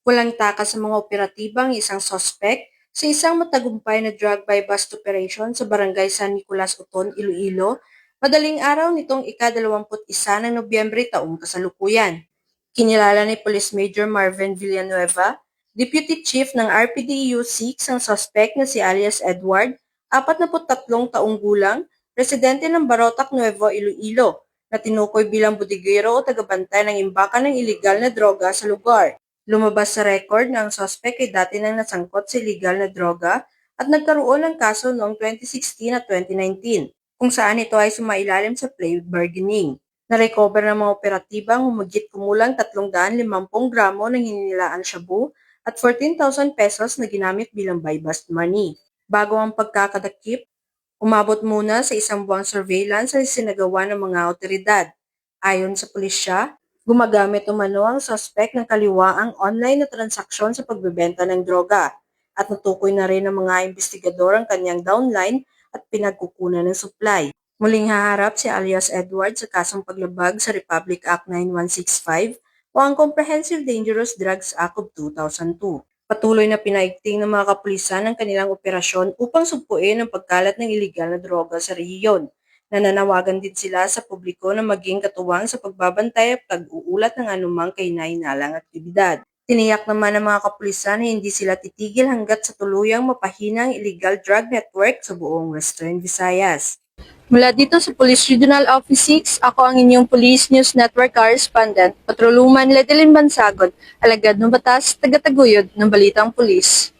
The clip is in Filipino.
Walang takas sa mga operatibang isang sospek sa isang matagumpay na drug by bust operation sa barangay San Nicolas Uton, Iloilo, madaling araw nitong ika-21 ng Nobyembre taong kasalukuyan. Kinilala ni Police Major Marvin Villanueva, Deputy Chief ng RPDEU 6 ang sospek na si alias Edward, 43 taong gulang, residente ng Barotac, Nuevo Iloilo, na tinukoy bilang budigero o tagabantay ng imbakan ng iligal na droga sa lugar. Lumabas sa record na ang sospek ay dati nang nasangkot sa iligal na droga at nagkaroon ng kaso noong 2016 at 2019, kung saan ito ay sumailalim sa plea bargaining. Na-recover ng mga operatibang humigit kumulang 350 gramo ng hinilaang shabu at 14,000 pesos na ginamit bilang buy-bust money. Bago ang pagkakadakip, umabot muna sa isang buwang surveillance ang sinagawa ng mga otoridad. Ayon sa pulisya, gumagamit umano ang suspect ng kaliwaang online na transaksyon sa pagbebenta ng droga at natukoy na rin ng mga investigador ang kanyang downline at pinagkukunan ng supply. Muling haharap si alias Edward sa kasong paglabag sa Republic Act 9165 o ang Comprehensive Dangerous Drugs Act of 2002. Patuloy na pinaigting ng mga kapulisan ang kanilang operasyon upang sugpuin ang pagkalat ng iligal na droga sa rehiyon. Nananawagan din sila sa publiko na maging katuwang sa pagbabantay at pag-uulat ng anumang kahinahinalang aktibidad. Tiniyak naman ng mga kapulisan na hindi sila titigil hanggat sa tuluyang mapahina ang illegal drug network sa buong Western Visayas. Mula dito sa Police Regional Office 6, ako ang inyong Police News Network Correspondent, Patroluman Ledelin Bansagon, alagad ng batas, taga-taguyod ng Balitang Pulis.